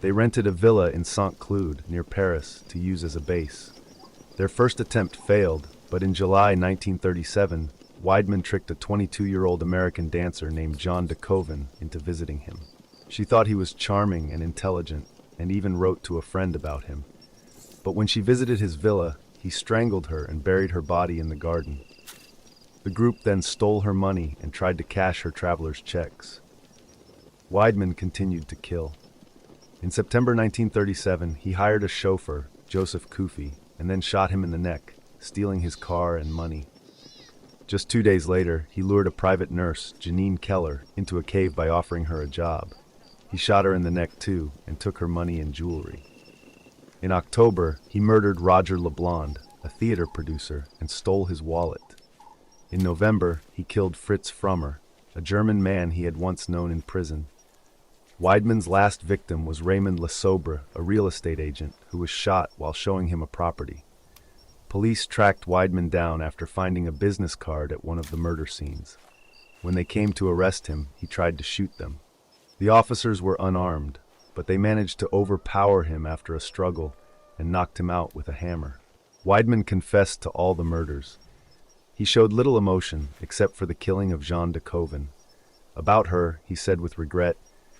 They rented a villa in Saint-Cloud, near Paris, to use as a base. Their first attempt failed, but in July 1937, Weidmann tricked a 22-year-old American dancer named John de Koven into visiting him. She thought he was charming and intelligent, and even wrote to a friend about him. But when she visited his villa, he strangled her and buried her body in the garden. The group then stole her money and tried to cash her traveler's checks. Weidmann continued to kill. In September 1937, he hired a chauffeur, Joseph Kufi, and then shot him in the neck, stealing his car and money. Just 2 days later, he lured a private nurse, Janine Keller, into a cave by offering her a job. He shot her in the neck too, and took her money and jewelry. In October, he murdered Roger Leblond, a theater producer, and stole his wallet. In November, he killed Fritz Frommer, a German man he had once known in prison. Weidmann's last victim was Raymond Lesobre, a real estate agent, who was shot while showing him a property. Police tracked Weidmann down after finding a business card at one of the murder scenes. When they came to arrest him, he tried to shoot them. The officers were unarmed, but they managed to overpower him after a struggle and knocked him out with a hammer. Weidmann confessed to all the murders. He showed little emotion except for the killing of Jean de Koven. About her, he said with regret,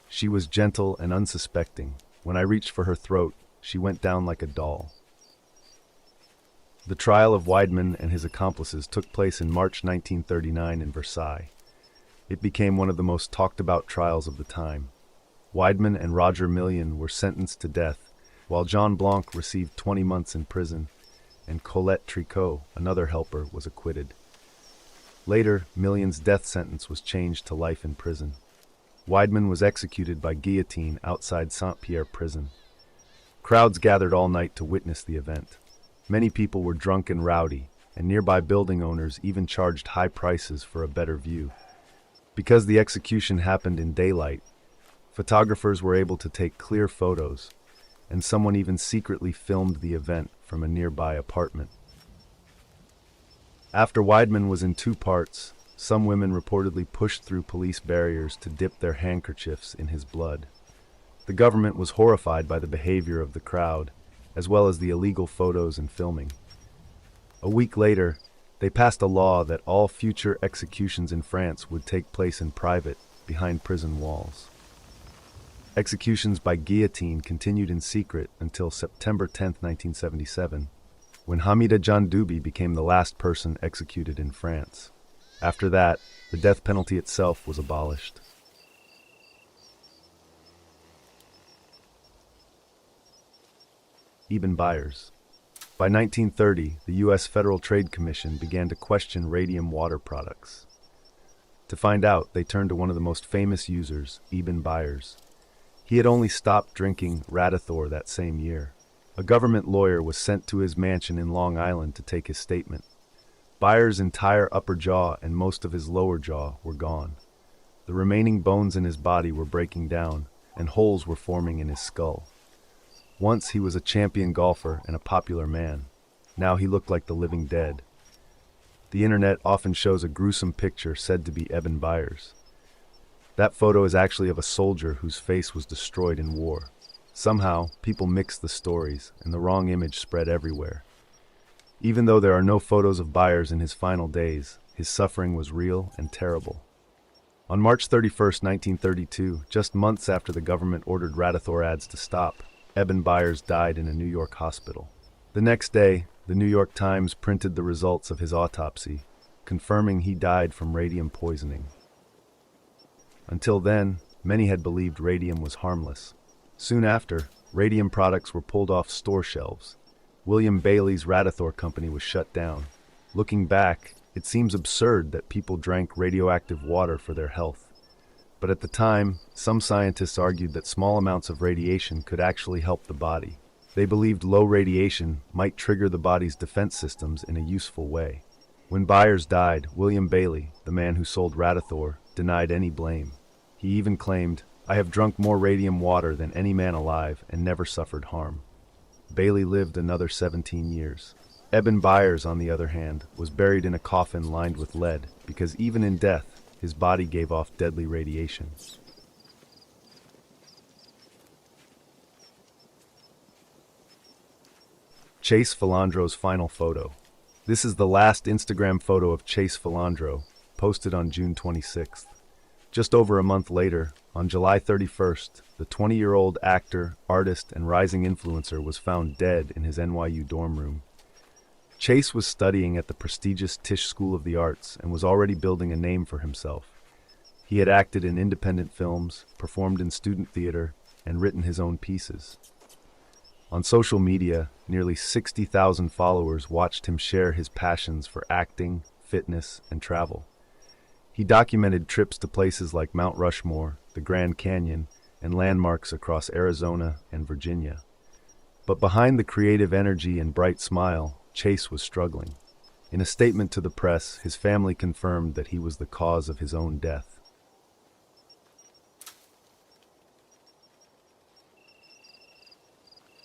"She was gentle and unsuspecting. When I reached for her throat, she went down like a doll." The trial of Weidmann and his accomplices took place in March 1939 in Versailles. It became one of the most talked-about trials of the time. Weidmann and Roger Million were sentenced to death, while Jean Blanc received 20 months in prison, and Colette Tricot, another helper, was acquitted. Later, Million's death sentence was changed to life in prison. Weidmann was executed by guillotine outside Saint-Pierre prison. Crowds gathered all night to witness the event. Many people were drunk and rowdy, and nearby building owners even charged high prices for a better view. Because the execution happened in daylight, photographers were able to take clear photos, and someone even secretly filmed the event from a nearby apartment. After Weidmann was in 2 parts, some women reportedly pushed through police barriers to dip their handkerchiefs in his blood. The government was horrified by the behavior of the crowd, as well as the illegal photos and filming. A week later, they passed a law that all future executions in France would take place in private, behind prison walls. Executions by guillotine continued in secret until September 10, 1977, when Hamida Jandoubi became the last person executed in France. After that, the death penalty itself was abolished. Eben Byers. By 1930, the U.S. Federal Trade Commission began to question radium water products. To find out, they turned to one of the most famous users, Eben Byers. He had only stopped drinking Radithor that same year. A government lawyer was sent to his mansion in Long Island to take his statement. Byers' entire upper jaw and most of his lower jaw were gone. The remaining bones in his body were breaking down, and holes were forming in his skull. Once he was a champion golfer and a popular man. Now he looked like the living dead. The internet often shows a gruesome picture said to be Eben Byers. That photo is actually of a soldier whose face was destroyed in war. Somehow, people mixed the stories, and the wrong image spread everywhere. Even though there are no photos of Byers in his final days, his suffering was real and terrible. On March 31, 1932, just months after the government ordered Radithor ads to stop, Eben Byers died in a New York hospital. The next day, the New York Times printed the results of his autopsy, confirming he died from radium poisoning. Until then, many had believed radium was harmless. Soon after, radium products were pulled off store shelves. William Bailey's Radithor company was shut down. Looking back, it seems absurd that people drank radioactive water for their health. But at the time, some scientists argued that small amounts of radiation could actually help the body. They believed low radiation might trigger the body's defense systems in a useful way. When Byers died, William Bailey, the man who sold Radithor, denied any blame. He even claimed, "I have drunk more radium water than any man alive and never suffered harm." Bailey lived another 17 years. Eben Byers, on the other hand, was buried in a coffin lined with lead because even in death, his body gave off deadly radiation. Chase Filandro's final photo. This is the last Instagram photo of Chase Filandro, posted on June 26th. Just over a month later, on July 31st, the 20-year-old actor, artist, and rising influencer was found dead in his NYU dorm room. Chase was studying at the prestigious Tisch School of the Arts and was already building a name for himself. He had acted in independent films, performed in student theater, and written his own pieces. On social media, nearly 60,000 followers watched him share his passions for acting, fitness, and travel. He documented trips to places like Mount Rushmore, the Grand Canyon, and landmarks across Arizona and Virginia. But behind the creative energy and bright smile, Chase was struggling. In a statement to the press, his family confirmed that he was the cause of his own death.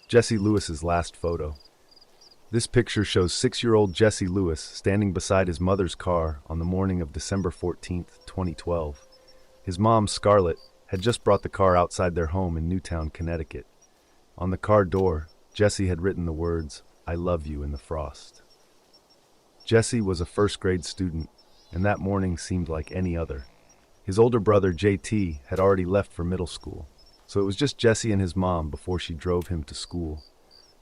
Jessie Lewis's last photo. This picture shows 6-year-old Jessie Lewis standing beside his mother's car on the morning of December 14, 2012. His mom, Scarlett, had just brought the car outside their home in Newtown, Connecticut. On the car door, Jessie had written the words, "I love you," in the frost. Jessie was a first-grade student, and that morning seemed like any other. His older brother, JT, had already left for middle school, so it was just Jessie and his mom before she drove him to school.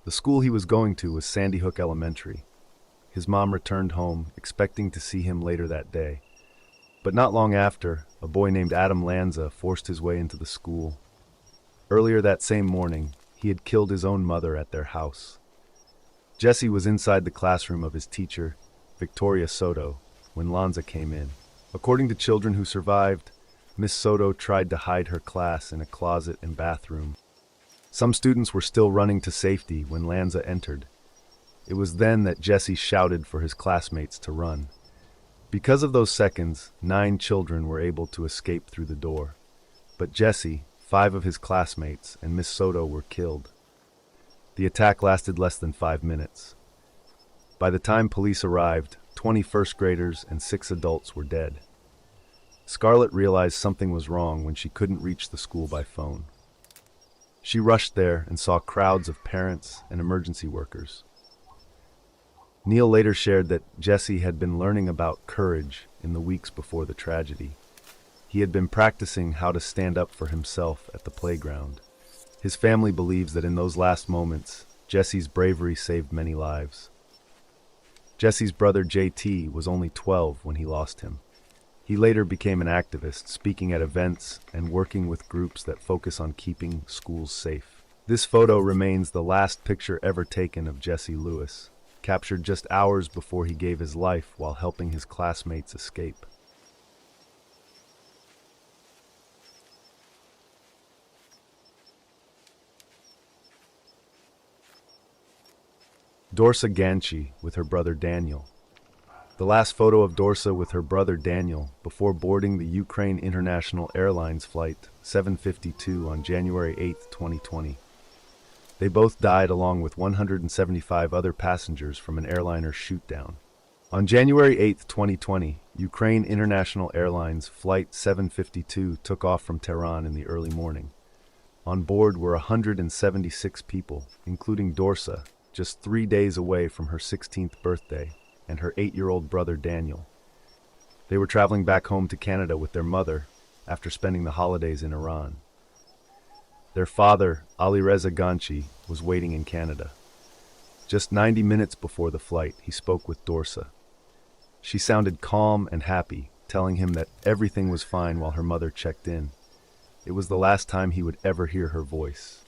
The school he was going to was Sandy Hook Elementary. His mom returned home, expecting to see him later that day. But not long after, a boy named Adam Lanza forced his way into the school. Earlier that same morning, he had killed his own mother at their house. Jessie was inside the classroom of his teacher, Victoria Soto, when Lanza came in. According to children who survived, Miss Soto tried to hide her class in a closet and bathroom. Some students were still running to safety when Lanza entered. It was then that Jessie shouted for his classmates to run. Because of those seconds, 9 children were able to escape through the door. But Jessie, 5 of his classmates, and Miss Soto were killed. The attack lasted less than 5 minutes. By the time police arrived, 20 first graders and 6 adults were dead. Scarlett realized something was wrong when she couldn't reach the school by phone. She rushed there and saw crowds of parents and emergency workers. Neil later shared that Jessie had been learning about courage in the weeks before the tragedy. He had been practicing how to stand up for himself at the playground. His family believes that in those last moments, Jessie's bravery saved many lives. Jessie's brother JT was only 12 when he lost him. He later became an activist, speaking at events and working with groups that focus on keeping schools safe. This photo remains the last picture ever taken of Jessie Lewis, captured just hours before he gave his life while helping his classmates escape. Dorsa Ghandchi with her brother Daniel. The last photo of Dorsa with her brother Daniel before boarding the Ukraine International Airlines flight 752 on January 8, 2020. They both died along with 175 other passengers from an airliner shoot-down. On January 8, 2020, Ukraine International Airlines Flight 752 took off from Tehran in the early morning. On board were 176 people, including Dorsa, just 3 days away from her 16th birthday, and her 8-year-old brother Daniel. They were traveling back home to Canada with their mother after spending the holidays in Iran. Their father, Dorsa Ghandchi, was waiting in Canada. Just 90 minutes before the flight, he spoke with Dorsa. She sounded calm and happy, telling him that everything was fine while her mother checked in. It was the last time he would ever hear her voice.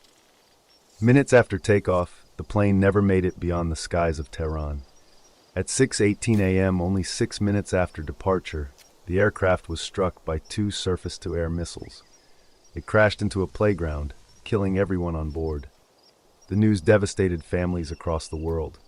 Minutes after takeoff, the plane never made it beyond the skies of Tehran. At 6:18 a.m., only 6 minutes after departure, the aircraft was struck by 2 surface-to-air missiles. It crashed into a playground, killing everyone on board. The news devastated families across the world.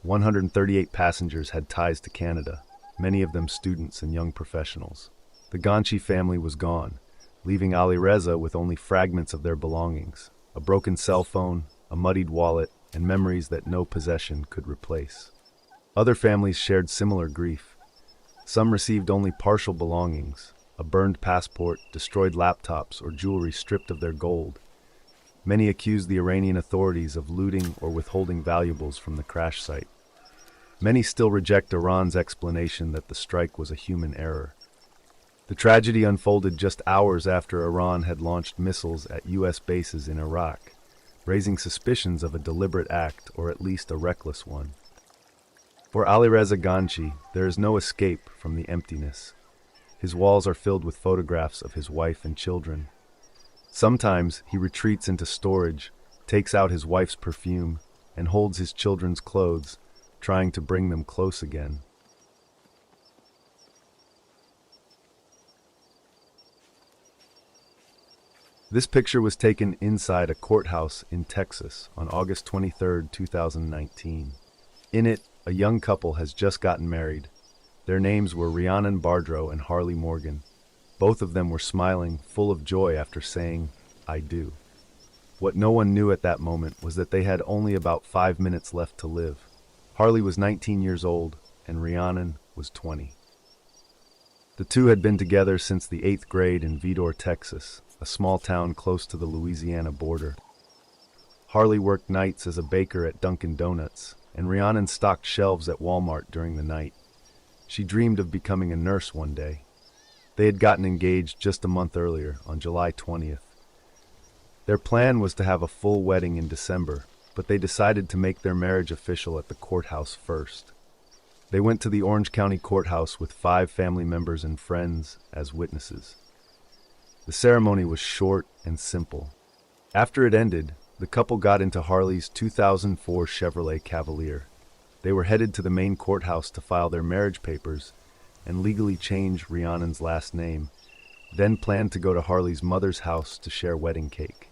138 passengers had ties to Canada, many of them students and young professionals. The Ghandchi family was gone, leaving Dorsa with only fragments of their belongings, a broken cell phone, a muddied wallet, and memories that no possession could replace. Other families shared similar grief. Some received only partial belongings, a burned passport, destroyed laptops, or jewelry stripped of their gold. Many accused the Iranian authorities of looting or withholding valuables from the crash site. Many still reject Iran's explanation that the strike was a human error. The tragedy unfolded just hours after Iran had launched missiles at U.S. bases in Iraq, raising suspicions of a deliberate act or at least a reckless one. For Dorsa Ghandchi, there is no escape from the emptiness. His walls are filled with photographs of his wife and children. Sometimes he retreats into storage, takes out his wife's perfume, and holds his children's clothes, trying to bring them close again. This picture was taken inside a courthouse in Texas on August 23, 2019. In it, a young couple has just gotten married. Their names were Rhiannon Boudreaux and Harley Morgan. Both of them were smiling, full of joy after saying, "I do." What no one knew at that moment was that they had only about 5 minutes left to live. Harley was 19 years old, and Rhiannon was 20. The two had been together since the 8th grade in Vidor, Texas, a small town close to the Louisiana border. Harley worked nights as a baker at Dunkin' Donuts, and Rhiannon stocked shelves at Walmart during the night. She dreamed of becoming a nurse one day. They had gotten engaged just a month earlier, on July 20th. Their plan was to have a full wedding in December, but they decided to make their marriage official at the courthouse first. They went to the Orange County Courthouse with 5 family members and friends as witnesses. The ceremony was short and simple. After it ended, the couple got into Harley's 2004 Chevrolet Cavalier. They were headed to the main courthouse to file their marriage papers and legally change Rhiannon's last name, then planned to go to Harley's mother's house to share wedding cake.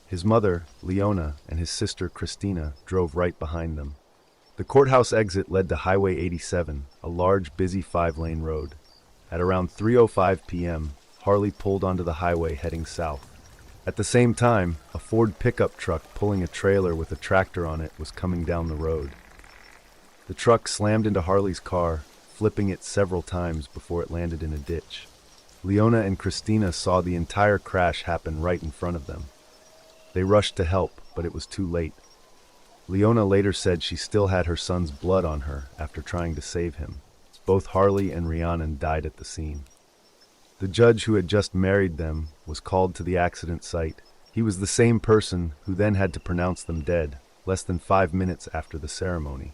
His mother, Leone, and his sister, Christina, drove right behind them. The courthouse exit led to Highway 87, a large, busy 5-lane road. At around 3:05 p.m., Harley pulled onto the highway heading south. At the same time, a Ford pickup truck pulling a trailer with a tractor on it was coming down the road. The truck slammed into Harley's car, flipping it several times before it landed in a ditch. Leone and Christina saw the entire crash happen right in front of them. They rushed to help, but it was too late. Leone later said she still had her son's blood on her after trying to save him. Both Harley and Rhiannon died at the scene. The judge who had just married them was called to the accident site. He was the same person who then had to pronounce them dead, less than 5 minutes after the ceremony.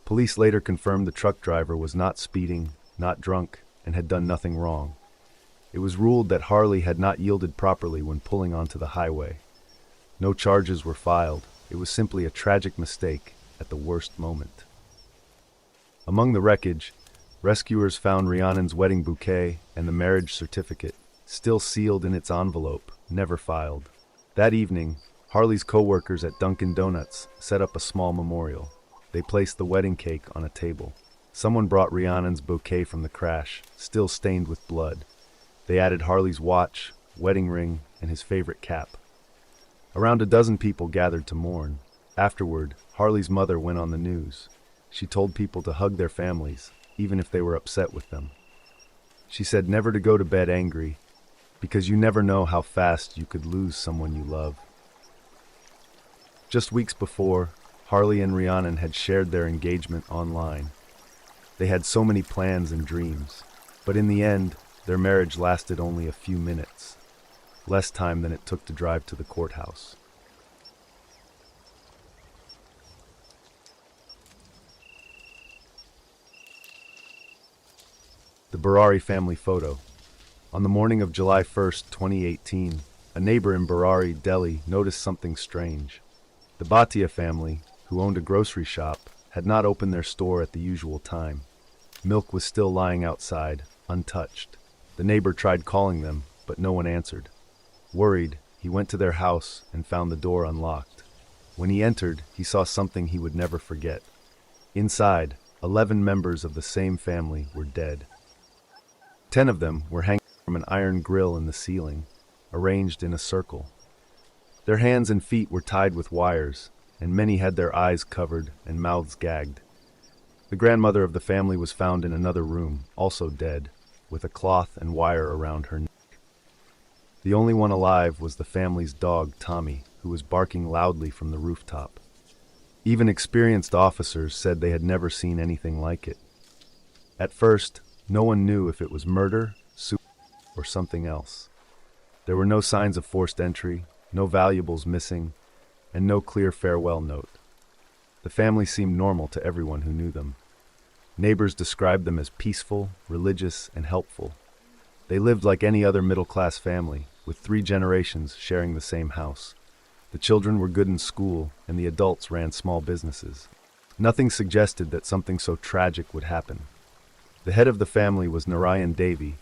Police later confirmed the truck driver was not speeding, not drunk, and had done nothing wrong. It was ruled that Harley had not yielded properly when pulling onto the highway. No charges were filed. It was simply a tragic mistake at the worst moment. Among the wreckage, rescuers found Rhiannon's wedding bouquet and the marriage certificate, still sealed in its envelope, never filed. That evening, Harley's co-workers at Dunkin' Donuts set up a small memorial. They placed the wedding cake on a table. Someone brought Rhiannon's bouquet from the crash, still stained with blood. They added Harley's watch, wedding ring, and his favorite cap. Around a dozen people gathered to mourn. Afterward, Harley's mother went on the news. She told people to hug their families, even if they were upset with them. She said never to go to bed angry, because you never know how fast you could lose someone you love. Just weeks before, Harley and Rhiannon had shared their engagement online. They had so many plans and dreams, but in the end, their marriage lasted only a few minutes, less time than it took to drive to the courthouse. The Burari family photo. On the morning of July 1st, 2018, a neighbor in Burari, Delhi, noticed something strange. The Bhatia family, who owned a grocery shop, had not opened their store at the usual time. Milk was still lying outside, untouched. The neighbor tried calling them, but no one answered. Worried, he went to their house and found the door unlocked. When he entered, he saw something he would never forget. Inside, 11 members of the same family were dead. 10 of them were hanging from an iron grill in the ceiling, arranged in a circle. Their hands and feet were tied with wires, and many had their eyes covered and mouths gagged. The grandmother of the family was found in another room, also dead, with a cloth and wire around her neck. The only one alive was the family's dog, Tommy, who was barking loudly from the rooftop. Even experienced officers said they had never seen anything like it. At first, no one knew if it was murder, suicide, or something else. There were no signs of forced entry, no valuables missing, and no clear farewell note. The family seemed normal to everyone who knew them. Neighbors described them as peaceful, religious, and helpful. They lived like any other middle-class family, with 3 generations sharing the same house. The children were good in school, and the adults ran small businesses. Nothing suggested that something so tragic would happen. The head of the family was Narayan Devi,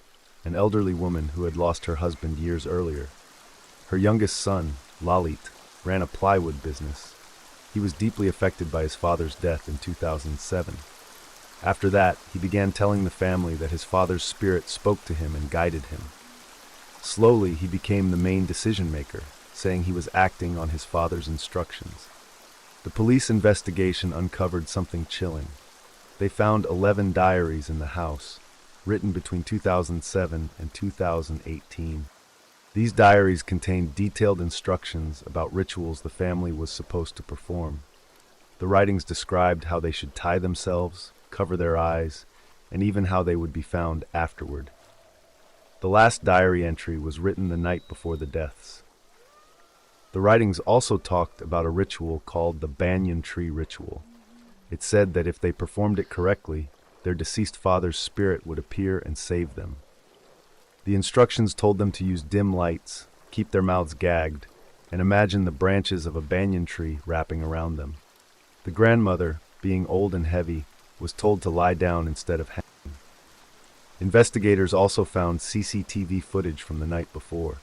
an elderly woman who had lost her husband years earlier. Her youngest son, Lalit, ran a plywood business. He was deeply affected by his father's death in 2007. After that, he began telling the family that his father's spirit spoke to him and guided him. Slowly, he became the main decision-maker, saying he was acting on his father's instructions. The police investigation uncovered something chilling. They found 11 diaries in the house, written between 2007 and 2018. These diaries contained detailed instructions about rituals the family was supposed to perform. The writings described how they should tie themselves, cover their eyes, and even how they would be found afterward. The last diary entry was written the night before the deaths. The writings also talked about a ritual called the banyan tree ritual. It said that if they performed it correctly, their deceased father's spirit would appear and save them. The instructions told them to use dim lights, keep their mouths gagged, and imagine the branches of a banyan tree wrapping around them. The grandmother, being old and heavy, was told to lie down instead of hanging. Investigators also found CCTV footage from the night before.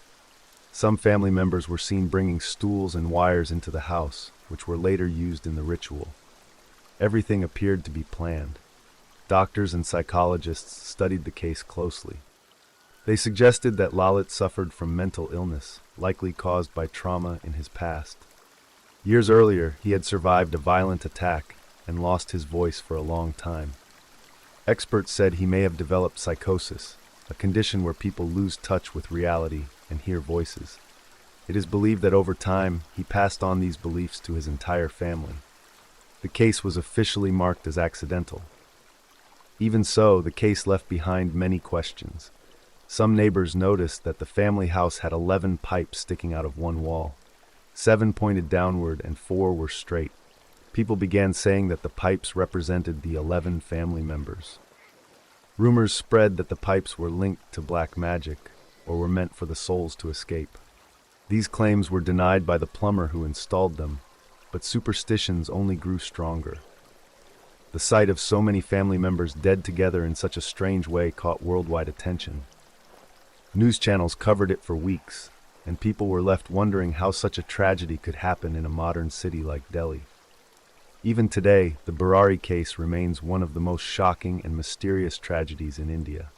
Some family members were seen bringing stools and wires into the house, which were later used in the ritual. Everything appeared to be planned. Doctors and psychologists studied the case closely. They suggested that Lalit suffered from mental illness, likely caused by trauma in his past. Years earlier, he had survived a violent attack and lost his voice for a long time. Experts said he may have developed psychosis, a condition where people lose touch with reality and hear voices. It is believed that over time, he passed on these beliefs to his entire family. The case was officially marked as accidental. Even so, the case left behind many questions. Some neighbors noticed that the family house had 11 pipes sticking out of one wall. 7 pointed downward and 4 were straight. People began saying that the pipes represented the 11 family members. Rumors spread that the pipes were linked to black magic or were meant for the souls to escape. These claims were denied by the plumber who installed them, but superstitions only grew stronger. The sight of so many family members dead together in such a strange way caught worldwide attention. News channels covered it for weeks, and people were left wondering how such a tragedy could happen in a modern city like Delhi. Even today, the Burari case remains one of the most shocking and mysterious tragedies in India.